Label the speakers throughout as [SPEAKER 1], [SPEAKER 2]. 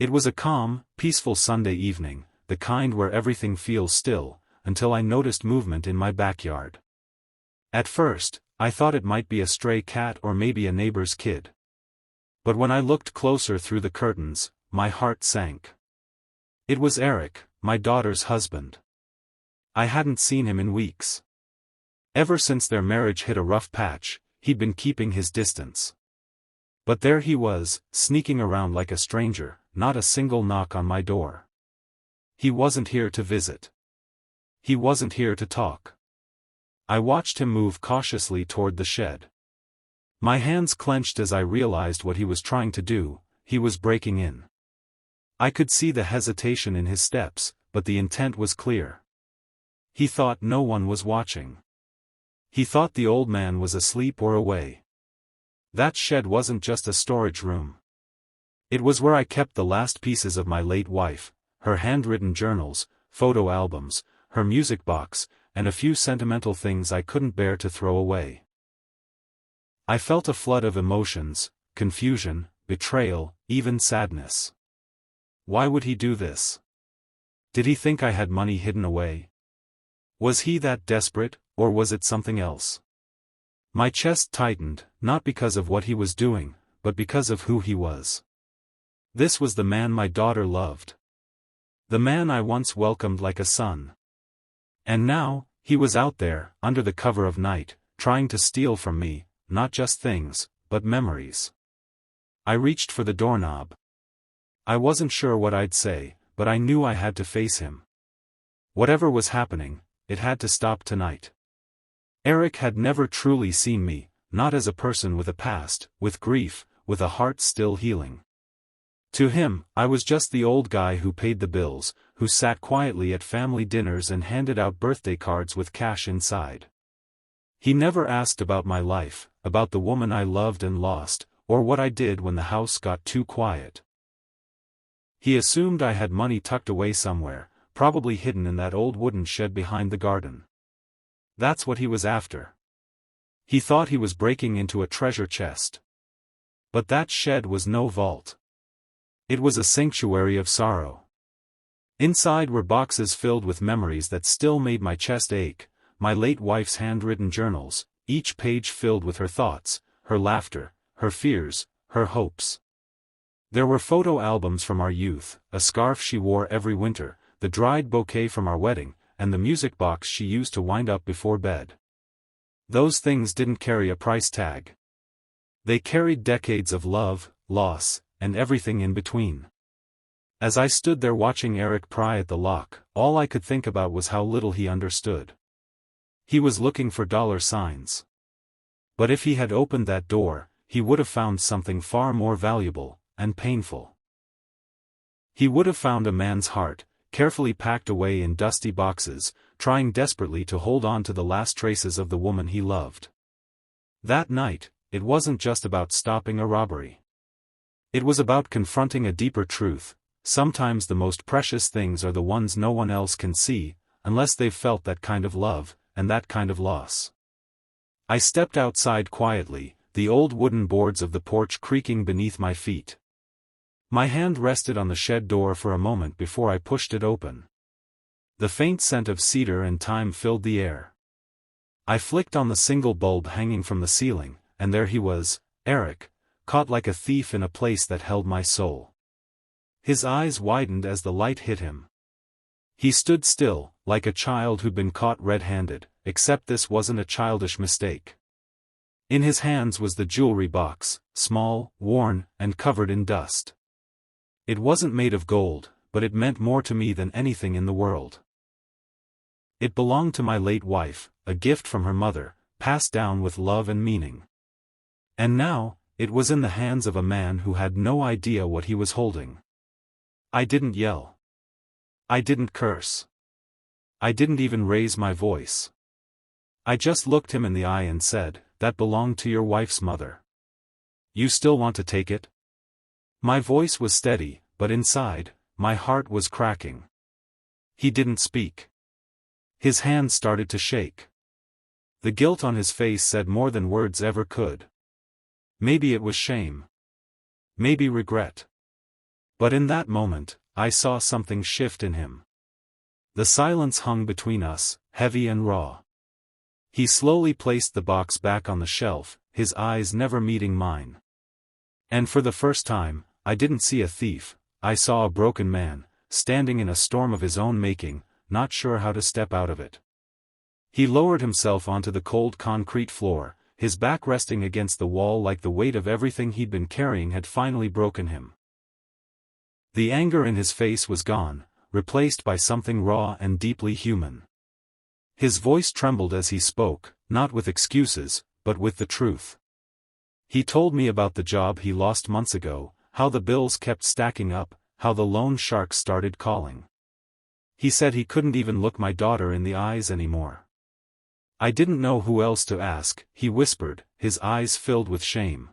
[SPEAKER 1] It was a calm, peaceful Sunday evening, the kind where everything feels still, until I noticed movement in my backyard. At first, I thought it might be a stray cat or maybe a neighbor's kid. But when I looked closer through the curtains, my heart sank. It was Eric, my daughter's husband. I hadn't seen him in weeks. Ever since their marriage hit a rough patch, he'd been keeping his distance. But there he was, sneaking around like a stranger, not a single knock on my door. He wasn't here to visit. He wasn't here to talk. I watched him move cautiously toward the shed. My hands clenched as I realized what he was trying to do. He was breaking in. I could see the hesitation in his steps, but the intent was clear. He thought no one was watching. He thought the old man was asleep or away. That shed wasn't just a storage room. It was where I kept the last pieces of my late wife, her handwritten journals, photo albums, her music box, and a few sentimental things I couldn't bear to throw away. I felt a flood of emotions, confusion, betrayal, even sadness. Why would he do this? Did he think I had money hidden away? Was he that desperate, or was it something else? My chest tightened, not because of what he was doing, but because of who he was. This was the man my daughter loved. The man I once welcomed like a son. And now, he was out there, under the cover of night, trying to steal from me, not just things, but memories. I reached for the doorknob. I wasn't sure what I'd say, but I knew I had to face him. Whatever was happening, it had to stop tonight. Eric had never truly seen me, not as a person with a past, with grief, with a heart still healing. To him, I was just the old guy who paid the bills, who sat quietly at family dinners and handed out birthday cards with cash inside. He never asked about my life, about the woman I loved and lost, or what I did when the house got too quiet. He assumed I had money tucked away somewhere, probably hidden in that old wooden shed behind the garden. That's what he was after. He thought he was breaking into a treasure chest. But that shed was no vault. It was a sanctuary of sorrow. Inside were boxes filled with memories that still made my chest ache, my late wife's handwritten journals, each page filled with her thoughts, her laughter, her fears, her hopes. There were photo albums from our youth, a scarf she wore every winter, the dried bouquet from our wedding, and the music box she used to wind up before bed. Those things didn't carry a price tag. They carried decades of love, loss, and everything in between. As I stood there watching Eric pry at the lock, all I could think about was how little he understood. He was looking for dollar signs. But if he had opened that door, he would have found something far more valuable, and painful. He would have found a man's heart, carefully packed away in dusty boxes, trying desperately to hold on to the last traces of the woman he loved. That night, it wasn't just about stopping a robbery. It was about confronting a deeper truth. Sometimes the most precious things are the ones no one else can see, unless they've felt that kind of love, and that kind of loss. I stepped outside quietly, the old wooden boards of the porch creaking beneath my feet. My hand rested on the shed door for a moment before I pushed it open. The faint scent of cedar and thyme filled the air. I flicked on the single bulb hanging from the ceiling, and there he was, Eric, caught like a thief in a place that held my soul. His eyes widened as the light hit him. He stood still, like a child who'd been caught red-handed, except this wasn't a childish mistake. In his hands was the jewelry box, small, worn, and covered in dust. It wasn't made of gold, but it meant more to me than anything in the world. It belonged to my late wife, a gift from her mother, passed down with love and meaning. And now, it was in the hands of a man who had no idea what he was holding. I didn't yell. I didn't curse. I didn't even raise my voice. I just looked him in the eye and said, "That belonged to your wife's mother. You still want to take it?" My voice was steady, but inside, my heart was cracking. He didn't speak. His hands started to shake. The guilt on his face said more than words ever could. Maybe it was shame. Maybe regret. But in that moment, I saw something shift in him. The silence hung between us, heavy and raw. He slowly placed the box back on the shelf, his eyes never meeting mine. And for the first time, I didn't see a thief, I saw a broken man, standing in a storm of his own making, not sure how to step out of it. He lowered himself onto the cold concrete floor, his back resting against the wall like the weight of everything he'd been carrying had finally broken him. The anger in his face was gone, replaced by something raw and deeply human. His voice trembled as he spoke, not with excuses, but with the truth. He told me about the job he lost months ago, how the bills kept stacking up, how the loan sharks started calling. He said he couldn't even look my daughter in the eyes anymore. I didn't know who else to ask, he whispered, his eyes filled with shame.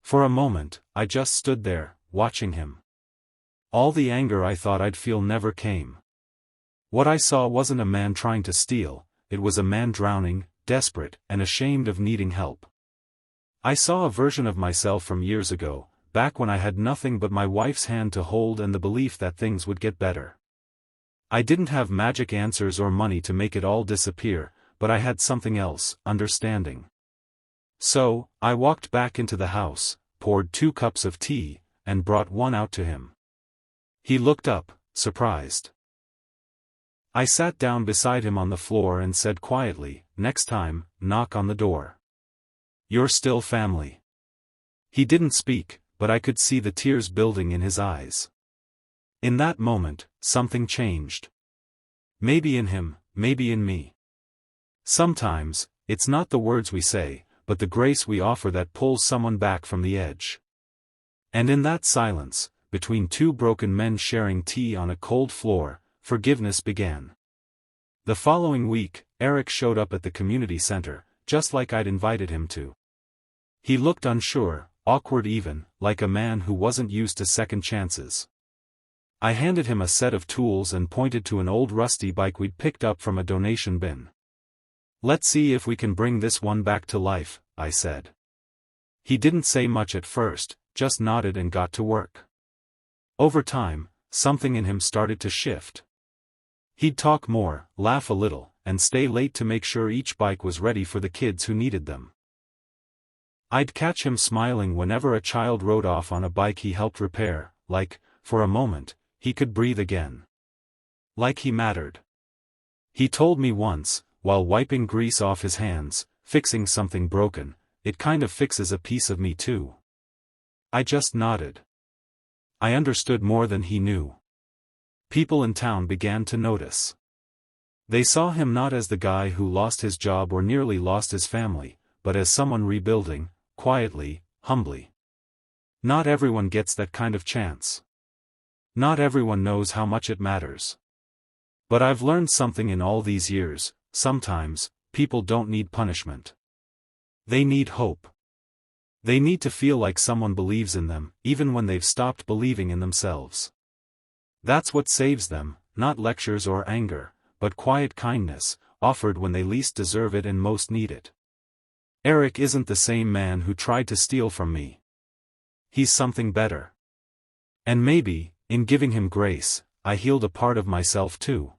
[SPEAKER 1] For a moment, I just stood there, watching him. All the anger I thought I'd feel never came. What I saw wasn't a man trying to steal, it was a man drowning, desperate, and ashamed of needing help. I saw a version of myself from years ago, back when I had nothing but my wife's hand to hold and the belief that things would get better. I didn't have magic answers or money to make it all disappear, but I had something else, understanding. So, I walked back into the house, poured 2 cups of tea, and brought one out to him. He looked up, surprised. I sat down beside him on the floor and said quietly, "Next time, knock on the door. You're still family." He didn't speak, but I could see the tears building in his eyes. In that moment, something changed. Maybe in him, maybe in me. Sometimes, it's not the words we say, but the grace we offer that pulls someone back from the edge. And in that silence, between 2 broken men sharing tea on a cold floor, forgiveness began. The following week, Eric showed up at the community center, just like I'd invited him to. He looked unsure, awkward even, like a man who wasn't used to second chances. I handed him a set of tools and pointed to an old rusty bike we'd picked up from a donation bin. "Let's see if we can bring this one back to life," I said. He didn't say much at first, just nodded and got to work. Over time, something in him started to shift. He'd talk more, laugh a little, and stay late to make sure each bike was ready for the kids who needed them. I'd catch him smiling whenever a child rode off on a bike he helped repair, like, for a moment, he could breathe again. Like he mattered. He told me once, while wiping grease off his hands, "Fixing something broken, it kind of fixes a piece of me too." I just nodded. I understood more than he knew. People in town began to notice. They saw him not as the guy who lost his job or nearly lost his family, but as someone rebuilding, quietly, humbly. Not everyone gets that kind of chance. Not everyone knows how much it matters. But I've learned something in all these years: sometimes, people don't need punishment. They need hope. They need to feel like someone believes in them, even when they've stopped believing in themselves. That's what saves them, not lectures or anger, but quiet kindness, offered when they least deserve it and most need it. Eric isn't the same man who tried to steal from me. He's something better. And maybe, in giving him grace, I healed a part of myself too.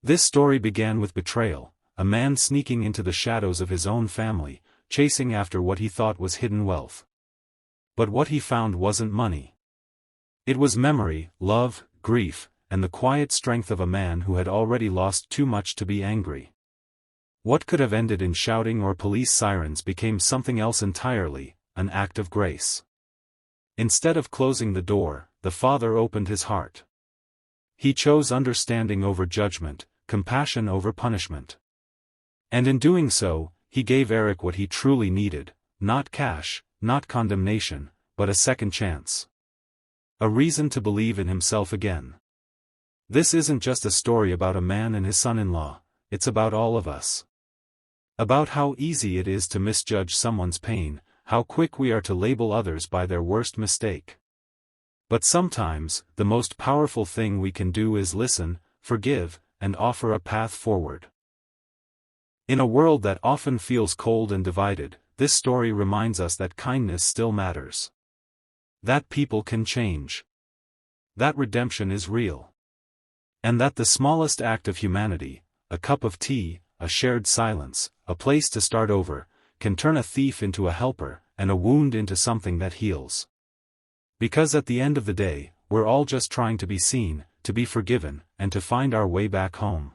[SPEAKER 1] This story began with betrayal, a man sneaking into the shadows of his own family, chasing after what he thought was hidden wealth. But what he found wasn't money. It was memory, love, grief, and the quiet strength of a man who had already lost too much to be angry. What could have ended in shouting or police sirens became something else entirely, an act of grace. Instead of closing the door, the father opened his heart. He chose understanding over judgment, compassion over punishment. And in doing so, he gave Eric what he truly needed: not cash, not condemnation, but a second chance. A reason to believe in himself again. This isn't just a story about a man and his son-in-law, it's about all of us. About how easy it is to misjudge someone's pain, how quick we are to label others by their worst mistake. But sometimes, the most powerful thing we can do is listen, forgive, and offer a path forward. In a world that often feels cold and divided, this story reminds us that kindness still matters. That people can change. That redemption is real. And that the smallest act of humanity, a cup of tea, a shared silence, a place to start over, can turn a thief into a helper, and a wound into something that heals. Because at the end of the day, we're all just trying to be seen, to be forgiven, and to find our way back home.